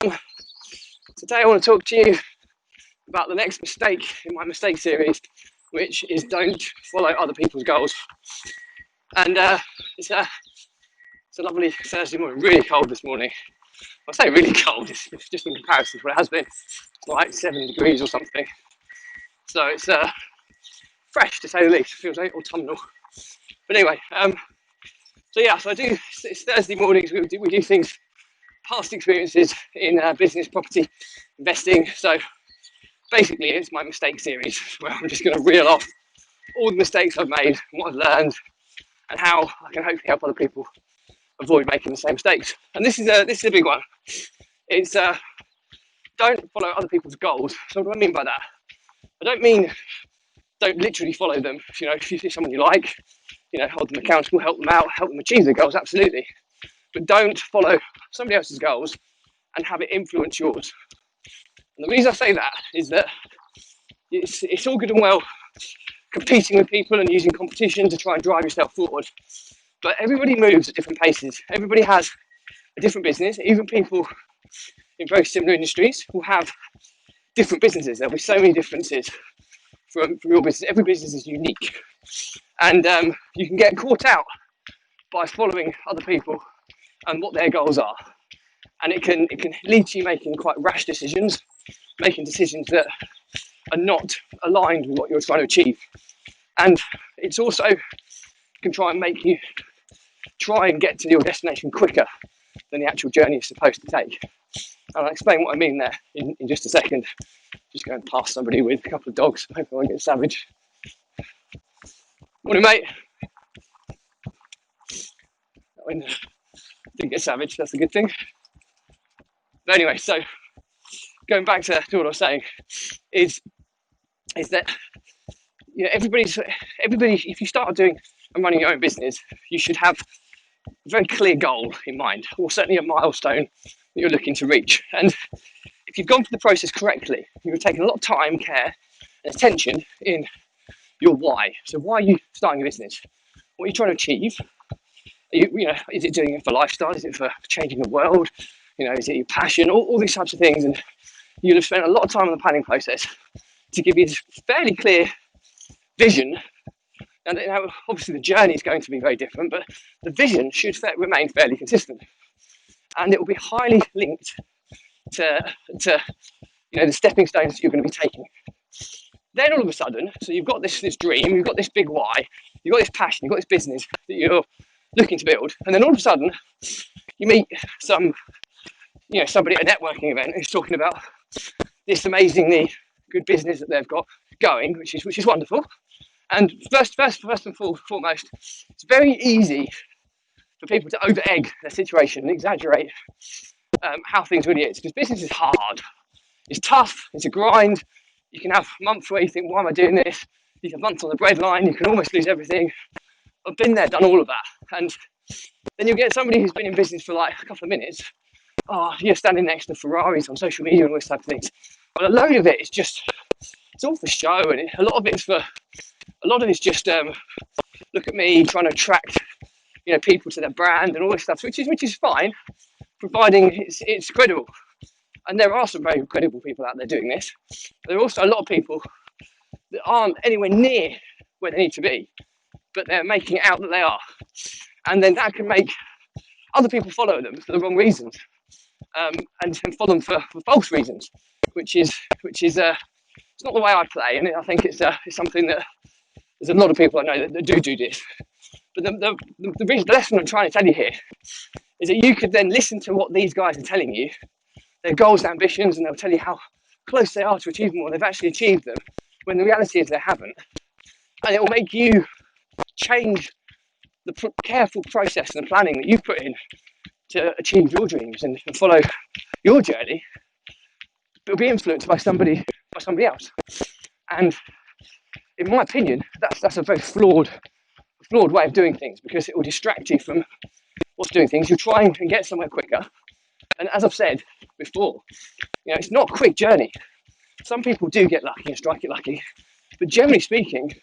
Today I want to talk to you about the next mistake in my mistake series, which is don't follow other people's goals. And it's a lovely Thursday morning, really cold this morning. I say really cold, it's just in comparison to what it has been. It's like 7 degrees or something. So it's fresh to say the least, it feels like autumnal. But anyway, so I do, it's Thursday mornings, we do things, past experiences in business, property, investing. So basically it's my mistake series where I'm just going to reel off all the mistakes I've made, what I've learned, and how I can hopefully help other people avoid making the same mistakes. And this is a big one. It's don't follow other people's goals. So what do I mean by that? I don't mean don't literally follow them. If you see someone you like, hold them accountable, help them out, help them achieve their goals, absolutely. But don't follow somebody else's goals and have it influence yours. And the reason I say that is that it's all good and well competing with people and using competition to try and drive yourself forward. But everybody moves at different paces. Everybody has a different business. Even people in very similar industries will have different businesses. There'll be so many differences from your business. Every business is unique. And you can get caught out by following other people and what their goals are. And it can lead to you making quite rash decisions, making decisions that are not aligned with what you're trying to achieve. And it's also can try and make you try and get to your destination quicker than the actual journey is supposed to take. And I'll explain what I mean there in just a second. Just going past somebody with a couple of dogs. I hope I won't get savage. Morning, mate. Didn't get savage, that's a good thing. But anyway, so going back to what I was saying is that everybody, if you start doing and running your own business, you should have a very clear goal in mind, or certainly a milestone that you're looking to reach. And if you've gone through the process correctly, you've taken a lot of time, care, and attention in your why. So why are you starting a business? What are you trying to achieve? Is it doing it for lifestyle? Is it for changing the world? Is it your passion? All these types of things. And you'll have spent a lot of time on the planning process to give you this fairly clear vision. And obviously the journey is going to be very different, but the vision should remain fairly consistent. And it will be highly linked to the stepping stones that you're going to be taking. Then all of a sudden, so you've got this dream, you've got this big why, you've got this passion, you've got this business that you're looking to build, and then all of a sudden you meet somebody at a networking event who's talking about this amazingly good business that they've got going, which is wonderful. And first and foremost, it's very easy for people to over egg their situation and exaggerate how things really is, because business is hard, it's tough, it's a grind. You can have months where you think, why am I doing this? You can have months on the breadline, you can almost lose everything. I've been there, done all of that. And then you get somebody who's been in business for like a couple of minutes. Oh, you're standing next to Ferraris on social media and all this type of things. But a load of it is just, it's all for show. And a lot of it's just, look at me trying to attract, people to their brand and all this stuff, which is fine, providing it's credible. And there are some very credible people out there doing this. There are also a lot of people that aren't anywhere near where they need to be, but they're making it out that they are. And then that can make other people follow them for the wrong reasons, and follow them for false reasons, which is it's not the way I play. And I think it's something that there's a lot of people I know that do this. But the lesson I'm trying to tell you here is that you could then listen to what these guys are telling you, their goals and ambitions, and they'll tell you how close they are to achieving what they've actually achieved them, when the reality is they haven't. And it will make you change the careful process and the planning that you put in to achieve your dreams and follow your journey. It'll be influenced by somebody else. And in my opinion, that's a very flawed way of doing things, because it will distract you from what's doing things. You're trying to get somewhere quicker. And as I've said before, it's not a quick journey. Some people do get lucky and strike it lucky, but generally speaking,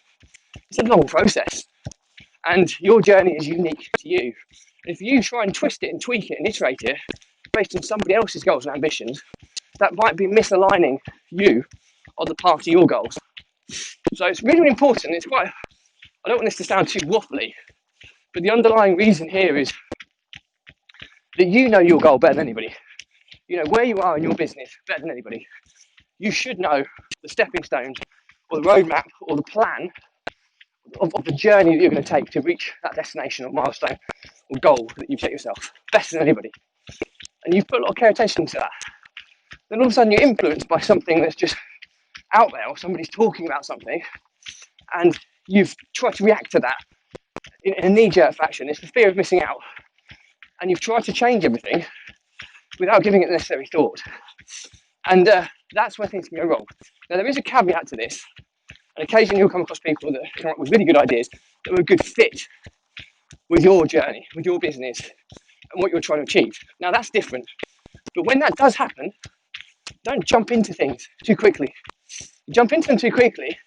it's a long process. And your journey is unique to you. And if you try and twist it and tweak it and iterate it, based on somebody else's goals and ambitions that might be misaligning you on the path to your goals. So it's really, really important. It's quite, I don't want this to sound too waffly, but the underlying reason here is that you know your goal better than anybody. You know where you are in your business better than anybody. You should know the stepping stones or the roadmap or the plan of the journey that you're going to take to reach that destination or milestone or goal that you've set yourself better than anybody. And you've put a lot of care and attention to that. Then all of a sudden you're influenced by something that's just out there, or somebody's talking about something, and you've tried to react to that in a knee-jerk fashion. It's the fear of missing out. And you've tried to change everything without giving it the necessary thought. And that's where things can go wrong. Now, there is a caveat to this, and occasionally you'll come across people that come up with really good ideas that are a good fit with your journey, with your business, and what you're trying to achieve. Now, that's different. But when that does happen, don't jump into things too quickly. You jump into them too quickly,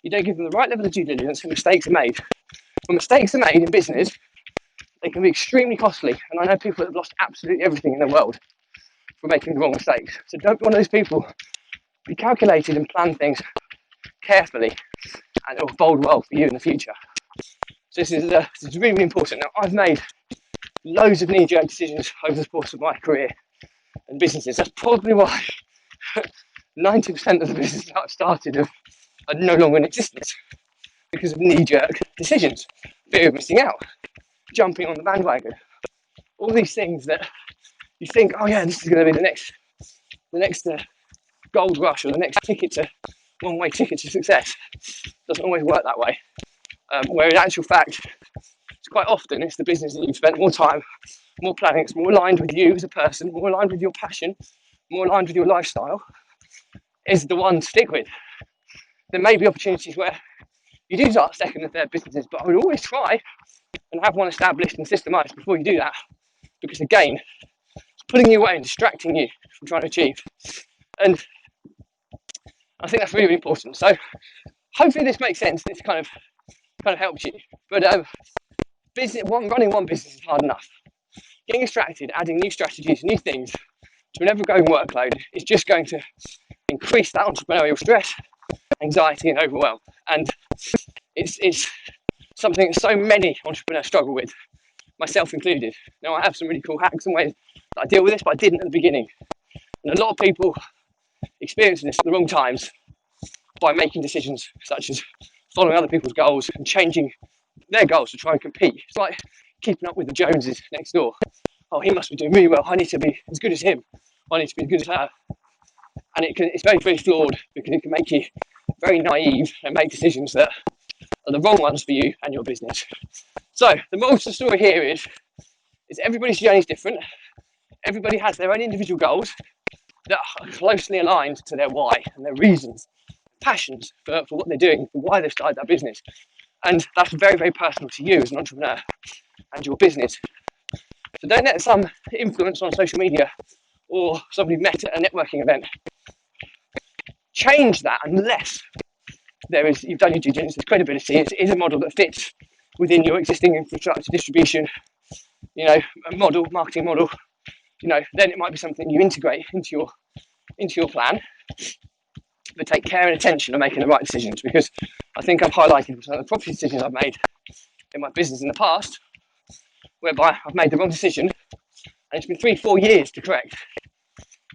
you don't give them the right level of due diligence, and mistakes are made. When mistakes are made in business, they can be extremely costly. And I know people that have lost absolutely everything in the world for making the wrong mistakes. So don't be one of those people. Be calculated and plan things carefully, and it will bode well for you in the future. So this is really, really important. Now, I've made loads of knee-jerk decisions over the course of my career and businesses. That's probably why 90% of the businesses that I've started are no longer in existence, because of knee-jerk decisions, fear of missing out, jumping on the bandwagon, all these things that you think, oh yeah, this is going to be the next gold rush, or the next one-way ticket to success. Doesn't always work that way. Where in actual fact, it's quite often it's the business that you've spent more time, more planning, it's more aligned with you as a person, more aligned with your passion, more aligned with your lifestyle, is the one to stick with. There may be opportunities where you do start second and third businesses, but I would always try and have one established and systemized before you do that, because again, it's pulling you away and distracting you from trying to achieve. And I think that's really, really important. So hopefully this makes sense. This kind of helps you. But running one business is hard enough. Getting distracted, adding new strategies, new things to an ever-growing workload is just going to increase that entrepreneurial stress, anxiety, and overwhelm. And it's something that so many entrepreneurs struggle with, myself included. Now, I have some really cool hacks and ways that I deal with this, but I didn't at the beginning. And a lot of people experiencing this at the wrong times by making decisions such as following other people's goals and changing their goals to try and compete. It's like keeping up with the Joneses next door. Oh, he must be doing really well. I need to be as good as him. I need to be as good as her. And it's very, very flawed, because it can make you very naive and make decisions that are the wrong ones for you and your business. So the moral of the story here is everybody's journey is different. Everybody has their own individual goals that are closely aligned to their why and their reasons, passions for what they're doing, for why they've started that business. And that's very, very personal to you as an entrepreneur and your business. So don't let some influence on social media or somebody met at a networking event change that, unless you've done your due diligence, there's credibility, it is a model that fits within your existing infrastructure, distribution, a marketing model, then it might be something you integrate into your plan, but take care and attention of making the right decisions, because I think I've highlighted some of the property decisions I've made in my business in the past, whereby I've made the wrong decision, and it's been 3-4 years to correct.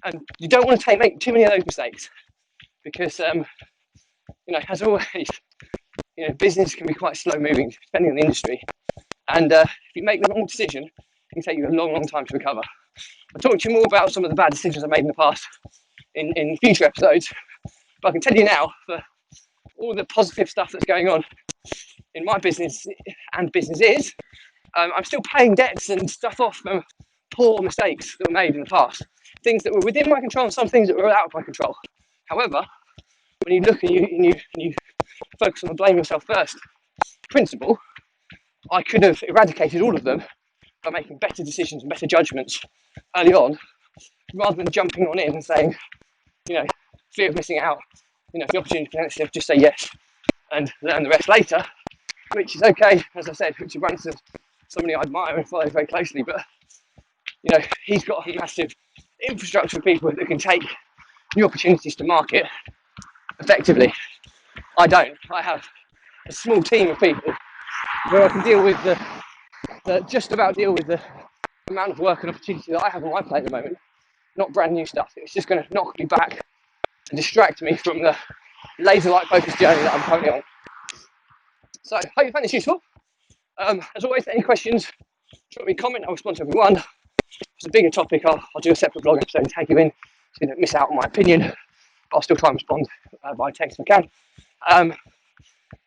And you don't want to make too many of those mistakes, because, as always, business can be quite slow moving, depending on the industry. And if you make the wrong decision, it can take you a long, long time to recover. I'll talk to you more about some of the bad decisions I made in the past in future episodes, but I can tell you now, for all the positive stuff that's going on in my business and businesses, I'm still paying debts and stuff off from poor mistakes that were made in the past. Things that were within my control and some things that were out of my control. However, when you look and you focus on the blame yourself first principle, I could have eradicated all of them by making better decisions and better judgments early on, rather than jumping on in and saying, fear of missing out. If the opportunity presents itself, just say yes and learn the rest later, which is okay, as I said, which runs to somebody I admire and follow very closely. But You know, he's got a massive infrastructure of people that can take new opportunities to market effectively. I don't. I have a small team of people where I can deal with just about deal with the amount of work and opportunity that I have on my plate at the moment. Not brand new stuff. It's just going to knock me back and distract me from the laser-like focused journey that I'm currently on. So, hope you found this useful. As always, any questions, drop me a comment. I'll respond to everyone. If it's a bigger topic, I'll do a separate blog episode and tag you in so you don't miss out on my opinion. I'll still try and respond by text if I can. If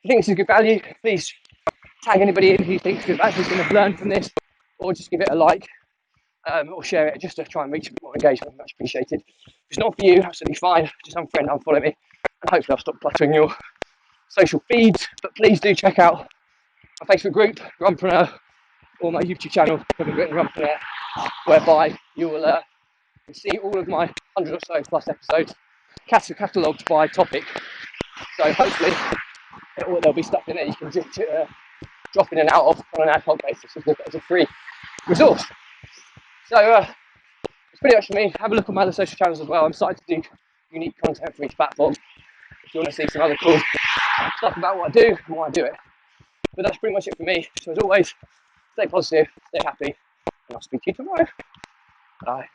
you think this is good value, please tag anybody in who thinks good value is going to learn from this, or just give it a like, or share it just to try and reach a bit more engagement. Much appreciated. If it's not for you, absolutely fine. Just unfriend, unfollow me, and hopefully I'll stop cluttering your social feeds. But please do check out my Facebook group, Runpreneur, or my YouTube channel, Runpreneur, whereby you will see all of my 100 or so plus episodes catalogued by topic. So hopefully there'll be stuff in there you can drop in and out of on an ad hoc basis as a free resource. So it's pretty much for me. Have a look at my other social channels as well. I'm starting to do unique content for each platform if you want to see some other cool stuff about what I do and why I do it. But that's pretty much it for me. So as always, stay positive, stay happy, and I'll speak to you tomorrow. Bye.